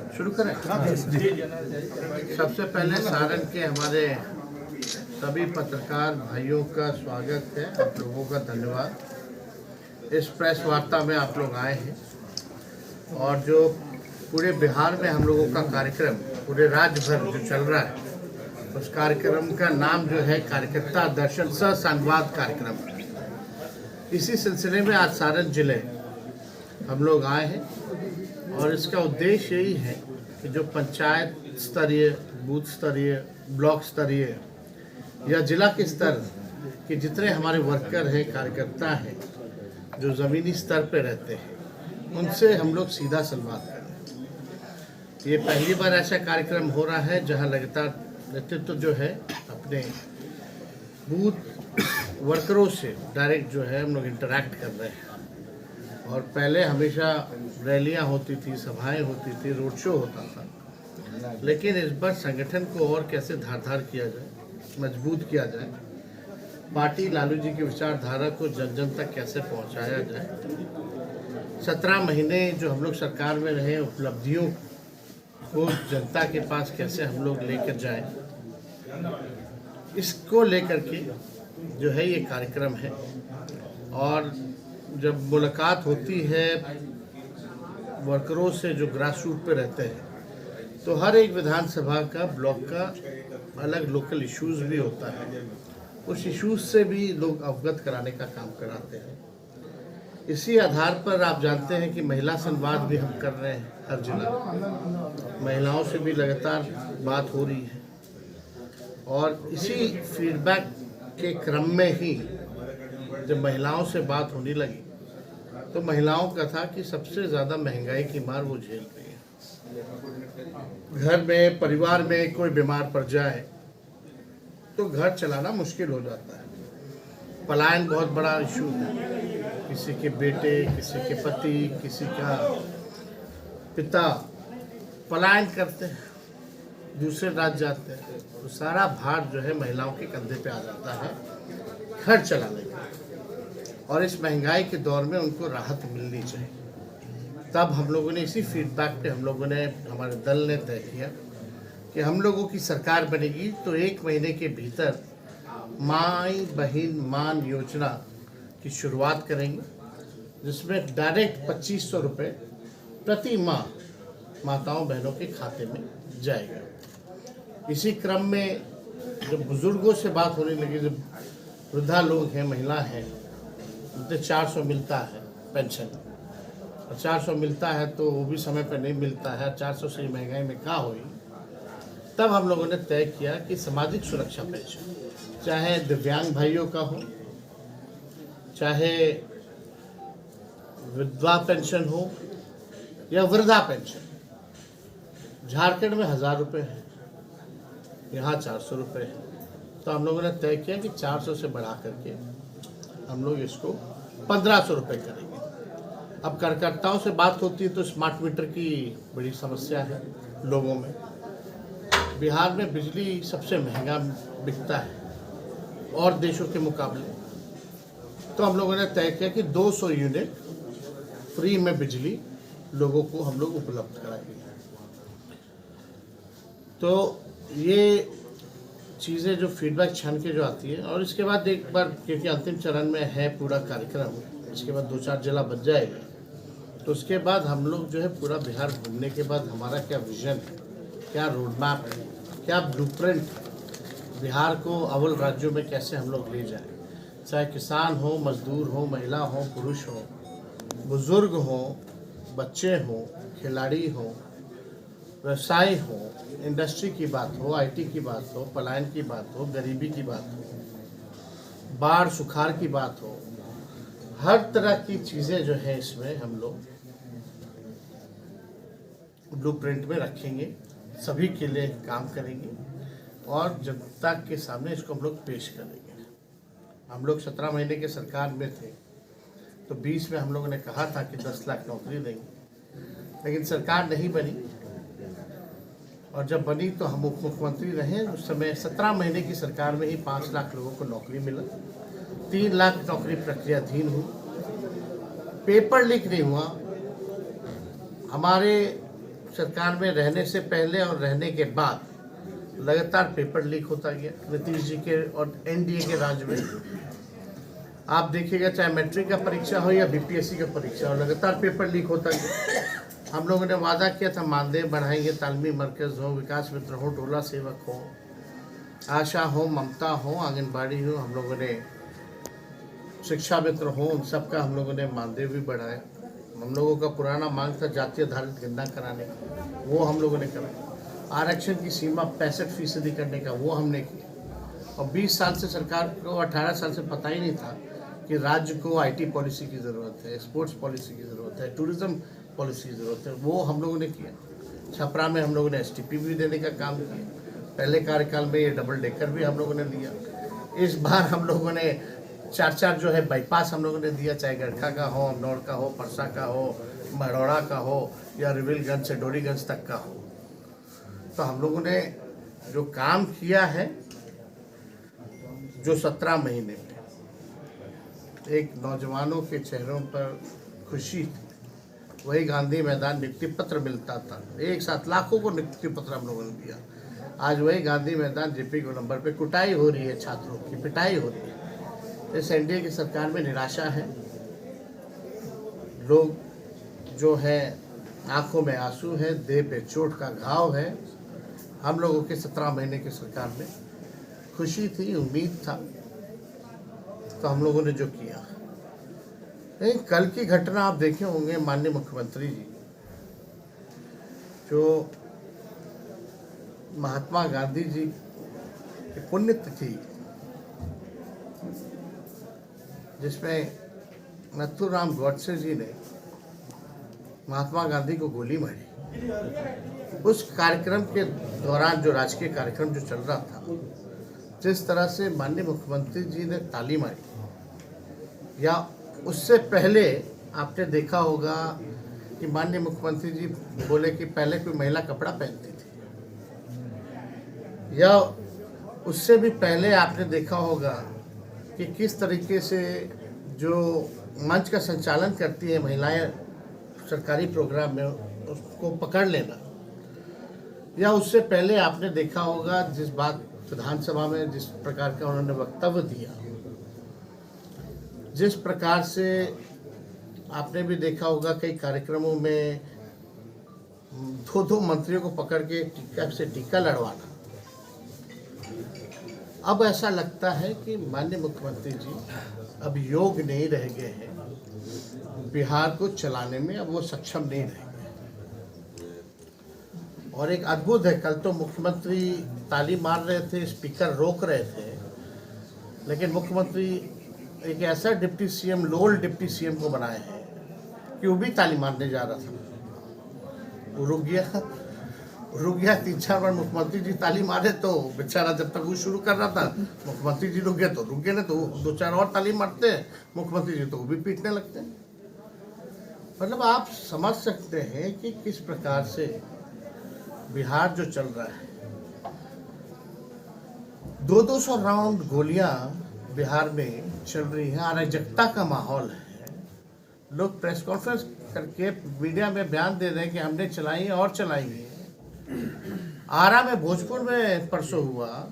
शुरू करें। सबसे पहले सारण के हमारे सभी पत्रकार भाइयों का स्वागत है। आप लोगों का धन्यवाद। इस प्रेस वार्ता में आप लोग आए हैं और जो पूरे बिहार में हम लोगों का कार्यक्रम पूरे राज्य भर जो चल रहा है उस कार्यक्रम का नाम जो है कार्यकर्ता दर्शन सह संवाद कार्यक्रम। इसी सिलसिले में आज सारण जिले हम लोग आए हैं और इसका उद्देश्य यही है कि जो पंचायत स्तरीय, बूथ स्तरीय, ब्लॉक स्तरीय या जिला के स्तर के जितने हमारे वर्कर हैं, कार्यकर्ता हैं, जो ज़मीनी स्तर पे रहते हैं, उनसे हम लोग सीधा संवाद करें। ये पहली बार ऐसा कार्यक्रम हो रहा है जहां लगातार नेतृत्व जो है अपने बूथ वर्करों से डायरेक्ट जो है हम लोग इंटरैक्ट कर रहे हैं। और पहले हमेशा रैलियां होती थी, सभाएं होती थी, रोड शो होता था, लेकिन इस बार संगठन को और कैसे धारदार किया जाए, मजबूत किया जाए, पार्टी लालू जी की विचारधारा को जन जन तक कैसे पहुंचाया जाए, 17 महीने जो हम लोग सरकार में रहे उपलब्धियों को जनता के पास कैसे हम लोग लेकर जाएं, इसको लेकर के जो है ये कार्यक्रम है। और जब मुलाकात होती है वर्करों से जो ग्रास रूट पे रहते हैं तो हर एक विधानसभा का, ब्लॉक का अलग लोकल इश्यूज भी होता है, उस इश्यूज से भी लोग अवगत कराने का काम कराते हैं। इसी आधार पर आप जानते हैं कि महिला संवाद भी हम कर रहे हैं। हर जिला महिलाओं से भी लगातार बात हो रही है और इसी फीडबैक के क्रम में ही जब महिलाओं से बात होने लगी तो महिलाओं का था कि सबसे ज़्यादा महंगाई की मार वो झेल रही है। घर में, परिवार में कोई बीमार पड़ जाए तो घर चलाना मुश्किल हो जाता है। पलायन बहुत बड़ा इशू है। किसी के बेटे, किसी के पति, किसी का पिता पलायन करते हैं, दूसरे राज्य जाते हैं, तो सारा भार जो है महिलाओं के कंधे पे आ जाता है घर चलाने का। और इस महंगाई के दौर में उनको राहत मिलनी चाहिए। तब हम लोगों ने इसी फीडबैक पे हमारे दल ने तय किया कि हम लोगों की सरकार बनेगी तो 1 महीने के भीतर माई बहन मान योजना की शुरुआत करेंगे, जिसमें डायरेक्ट 2500 रुपये प्रति माह माताओं बहनों के खाते में जाएगा। इसी क्रम में जब बुजुर्गों से बात होने लगी, जब वृद्धा लोग हैं, महिला हैं, उनसे 400 मिलता है पेंशन, और 400 मिलता है तो वो भी समय पर नहीं मिलता है, 400 से महंगाई में क्या हुई। तब हम लोगों ने तय किया कि सामाजिक सुरक्षा पेंशन, चाहे दिव्यांग भाइयों का हो, चाहे विधवा पेंशन हो या वृद्धा पेंशन, झारखंड में 1000 रुपये है, यहाँ 400 रुपये है। तो हम लोगों ने तय किया कि 400 से बढ़ा करके हम लोग इसको 1500 रुपये करेंगे। अब कार्यकर्ताओं से बात होती है तो स्मार्ट मीटर की बड़ी समस्या है लोगों में। बिहार में बिजली सबसे महंगा बिकता है और देशों के मुकाबले, तो हम लोगों ने तय किया कि 200 यूनिट फ्री में बिजली लोगों को हम लोग उपलब्ध कराएंगे। तो ये चीज़ें जो फीडबैक छान के जो आती है, और इसके बाद एक बार क्योंकि अंतिम चरण में है पूरा कार्यक्रम, इसके बाद 2-4 जिला बच जाएगा, तो उसके बाद हम लोग जो है पूरा बिहार घूमने के बाद हमारा क्या विजन है, क्या रोड मैप है, क्या ब्लूप्रिंट बिहार को अव्वल राज्यों में कैसे हम लोग ले जाएं, चाहे किसान हो, मजदूर हो, महिला हो, पुरुष हो, बुजुर्ग हो, बच्चे हो, खिलाड़ी हो, व्यवसाय हो, इंडस्ट्री की बात हो, आईटी की बात हो, पलायन की बात हो, गरीबी की बात हो, बाढ़ सुखाड़ की बात हो, हर तरह की चीज़ें जो है इसमें हम लोग ब्लूप्रिंट में रखेंगे, सभी के लिए काम करेंगे और जनता के सामने इसको हम लोग पेश करेंगे। हम लोग 17 महीने के सरकार में थे तो 20 में हम लोगों ने कहा था कि 10 लाख नौकरी देंगे, लेकिन सरकार नहीं बनी। और जब बनी तो हम उप मुख्यमंत्री रहे, उस समय 17 महीने की सरकार में ही 5 लाख लोगों को नौकरी मिला, 3 लाख नौकरी प्रक्रियाधीन हुई, पेपर लीक नहीं हुआ, हमारे सरकार में रहने से पहले और रहने के बाद लगातार पेपर लीक होता गया। नीतीश जी के और एनडीए के राज में आप देखिएगा, चाहे मैट्रिक का परीक्षा हो या बीपीएससी का परीक्षा हो, लगातार पेपर लीक होता गया। हम लोगों ने वादा किया था मानदेय बढ़ाएंगे, तालमी मरकज़ हो, विकास मित्र हो, टोला सेवक हो, आशा हो, ममता हो, आंगनबाड़ी हो, हम लोगों ने शिक्षा मित्र हो, उन सब का हम लोगों ने मानदेय भी बढ़ाया। हम लोगों का पुराना मांग था जाति आधारित गणना कराने का, वो हम लोगों ने कराया। आरक्षण की सीमा 65% करने का, वो हमने किया। और 20 साल से सरकार को, 18 साल से पता ही नहीं था कि राज्य को आईटी पॉलिसी की ज़रूरत है, स्पोर्ट्स पॉलिसी की ज़रूरत है, टूरिज़्म पॉलिसी की ज़रूरत है, वो हम लोगों ने किया। छपरा में हम लोगों ने एसटीपी भी देने का काम किया। पहले कार्यकाल में ये डबल डेकर भी हम लोगों ने लिया। इस बार हम लोगों ने 4 जो है बाईपास हम लोगों ने दिया, चाहे गरखा का हो, अमनौर का हो, परसा का हो, मढ़ौरा का हो, या रिविलगंज से डोरीगंज तक का हो। तो हम लोगों ने जो काम किया है, जो 17 महीने में एक नौजवानों के चेहरों पर खुशी थी, वही गांधी मैदान नियुक्ति पत्र मिलता था, एक साथ लाखों को नियुक्ति पत्र हम लोगों ने दिया। आज वही गांधी मैदान जेपी गोलंबर पे कुटाई हो रही है, छात्रों की पिटाई हो रही है। इस एनडीए की सरकार में निराशा है, लोग जो है आंखों में आंसू है, देह पे चोट का घाव है। हम लोगों के 17 महीने की सरकार में खुशी थी, उम्मीद था, तो हम लोगों ने जो किया। लेकिन कल की घटना आप देखे होंगे, माननीय मुख्यमंत्री जी जो महात्मा गांधी जी की पुण्यतिथि, जिसमें नथुराम गोडसे जी ने महात्मा गांधी को गोली मारी, उस कार्यक्रम के दौरान जो राजकीय कार्यक्रम जो चल रहा था, जिस तरह से माननीय मुख्यमंत्री जी ने ताली मारी, या उससे पहले आपने देखा होगा कि माननीय मुख्यमंत्री जी बोले कि पहले कोई महिला कपड़ा पहनती थी, या उससे भी पहले आपने देखा होगा कि किस तरीके से जो मंच का संचालन करती है महिलाएं सरकारी प्रोग्राम में, उसको पकड़ लेना, या उससे पहले आपने देखा होगा जिस बात विधानसभा में जिस प्रकार का उन्होंने वक्तव्य दिया, जिस प्रकार से आपने भी देखा होगा कई कार्यक्रमों में 2 मंत्रियों को पकड़ के टीका लड़वाना। अब ऐसा लगता है कि माननीय मुख्यमंत्री जी अब योग्य नहीं रह गए हैं बिहार को चलाने में, अब वो सक्षम नहीं रह गए। और एक अद्भुत है, कल तो मुख्यमंत्री ताली मार रहे थे, स्पीकर रोक रहे थे, लेकिन मुख्यमंत्री एक ऐसा डिप्टी सीएम, लोल डिप्टी सीएम को बनाए हैं कि वो भी ताली मारने जा रहा था, वो रुक गया 3-4 बार मुख्यमंत्री जी ताली मारे, तो बेचारा जब तक वो शुरू कर रहा था मुख्यमंत्री जी रुक गए, ना तो 2-4 और ताली मारते हैं मुख्यमंत्री जी, तो वो भी पीटने लगते हैं। मतलब आप समझ सकते हैं कि किस प्रकार से बिहार जो चल रहा है। 200 राउंड गोलियां बिहार में चल रही हैं, अराजकता का माहौल है। लोग प्रेस कॉन्फ्रेंस करके मीडिया में बयान दे रहे हैं कि हमने चलाई है और चलाएंगे। आरा में, भोजपुर में परसों हुआ,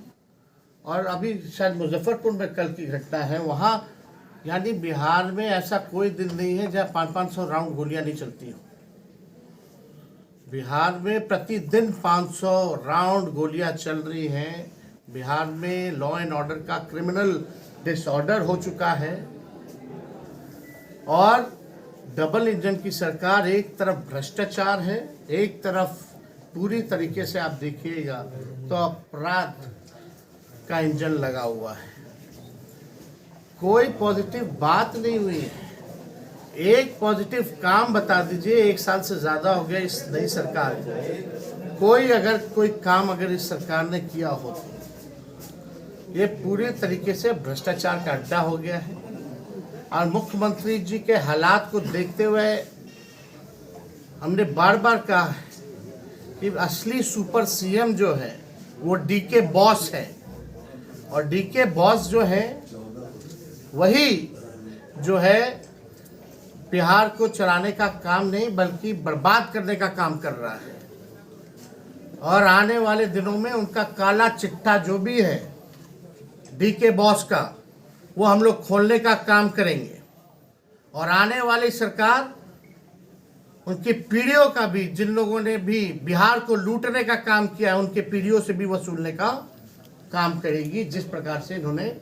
और अभी शायद मुजफ्फरपुर में कल की घटना है, वहाँ यानी बिहार में ऐसा कोई दिन नहीं है जहाँ 500 राउंड गोलियां नहीं चलती हो। बिहार में प्रतिदिन 500 राउंड गोलियां चल रही हैं। बिहार में लॉ एंड ऑर्डर का क्रिमिनल डिसऑर्डर हो चुका है, और डबल इंजन की सरकार, एक तरफ भ्रष्टाचार है, एक तरफ पूरी तरीके से आप देखिएगा तो अपराध का इंजन लगा हुआ है। कोई पॉजिटिव बात नहीं हुई है। एक पॉजिटिव काम बता दीजिए, 1 साल से ज़्यादा हो गया इस नई सरकार को, कोई काम अगर इस सरकार ने किया हो तो। ये पूरी तरीके से भ्रष्टाचार का अड्डा हो गया है। और मुख्यमंत्री जी के हालात को देखते हुए हमने बार बार कहा है कि असली सुपर सीएम जो है वो डीके बॉस है, और डीके बॉस जो है वही जो है बिहार को चलाने का काम नहीं बल्कि बर्बाद करने का काम कर रहा है। और आने वाले दिनों में उनका काला चिट्ठा जो भी है डीके बॉस का, वो हम लोग खोलने का काम करेंगे। और आने वाली सरकार उनकी पीढ़ियों का भी, जिन लोगों ने भी बिहार को लूटने का काम किया है, उनके पीढ़ियों से भी वसूलने का काम करेगी, जिस प्रकार से इन्होंने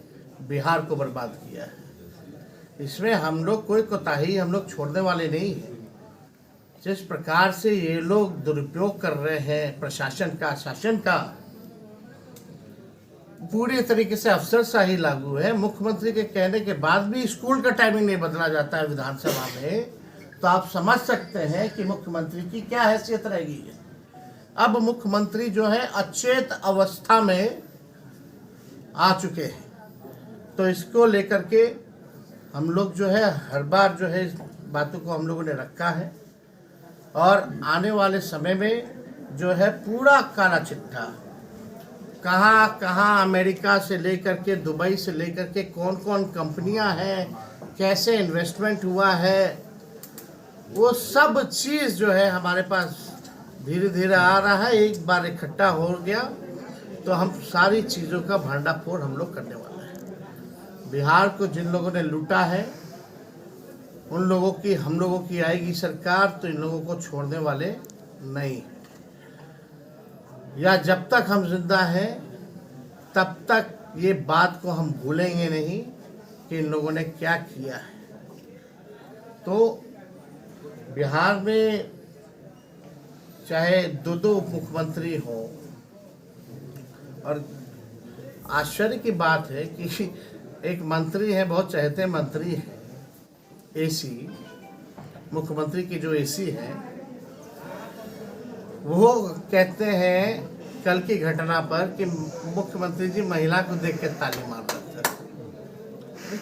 बिहार को बर्बाद किया है। इसमें हम लोग कोई कोताही हम लोग छोड़ने वाले नहीं हैं। जिस प्रकार से ये लोग दुरुपयोग कर रहे हैं प्रशासन का, शासन का, पूरी तरीके से अफसरशाही लागू है। मुख्यमंत्री के कहने के बाद भी स्कूल का टाइमिंग नहीं बदला जाता है विधानसभा में, तो आप समझ सकते हैं कि मुख्यमंत्री की क्या हैसियत रहेगी। अब मुख्यमंत्री जो है अचेत अवस्था में आ चुके हैं, तो इसको लेकर के हम लोग जो है हर बार जो है इस बातों को हम लोगों ने रखा है। और आने वाले समय में जो है पूरा काला चिट्ठा, कहाँ कहाँ अमेरिका से लेकर के दुबई से लेकर के कौन कौन कंपनियां हैं, कैसे इन्वेस्टमेंट हुआ है, वो सब चीज़ जो है हमारे पास धीरे धीरे आ रहा है। एक बार इकट्ठा हो गया तो हम सारी चीज़ों का भंडाफोड़ हम लोग करने वाले हैं। बिहार को जिन लोगों ने लूटा है उन लोगों की, हम लोगों की आएगी सरकार तो इन लोगों को छोड़ने वाले नहीं, या जब तक हम जिंदा हैं तब तक ये बात को हम भूलेंगे नहीं कि इन लोगों ने क्या किया है। तो बिहार में चाहे दो मुख्यमंत्री हो, और आश्चर्य की बात है कि एक मंत्री है, बहुत चहेते मंत्री है, एसी, मुख्यमंत्री की जो एसी है, वो कहते हैं कल की घटना पर कि मुख्यमंत्री जी महिला को देख के ताली मार रहे थे।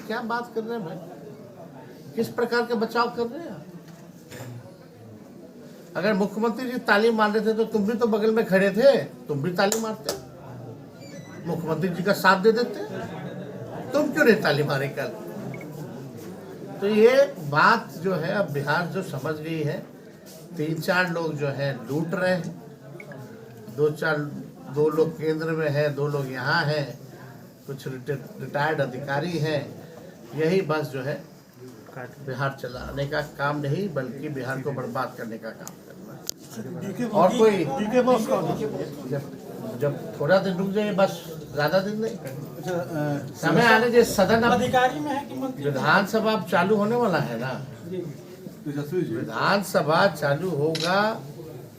क्या बात कर रहे हैं भाई, किस प्रकार के बचाव कर रहे हैं आप? अगर मुख्यमंत्री जी ताली मार रहे थे तो तुम भी तो बगल में खड़े थे, तुम भी ताली मारते, मुख्यमंत्री जी का साथ दे देते, तुम क्यों नहीं ताली मारे कल? तो ये बात जो है अब बिहार जो समझ गई है, 3-4 लोग जो है लूट रहे हैं, 2 लोग केंद्र में है, 2 लोग यहाँ हैं, कुछ रिटायर्ड अधिकारी हैं। यही बस जो है बिहार चलाने का काम नहीं बल्कि बिहार को बर्बाद करने का काम करना है। और कोई जब थोड़ा दिन रुक जाए, बस ज्यादा दिन नहीं, समय आने जो सदन अधिकारी में है कि विधानसभा अब चालू होने वाला है ना, विधानसभा चालू होगा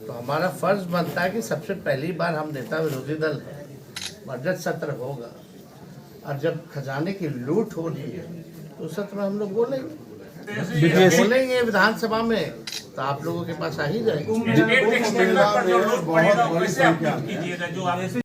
तो हमारा फर्ज बनता है कि सबसे पहली बार हम नेता विरोधी दल है, बजट सत्र होगा, और जब खजाने की लूट हो रही है तो उस सत्र में हम लोग बोलेंगे विधानसभा में, तो आप लोगों के पास आ ही जाएगा।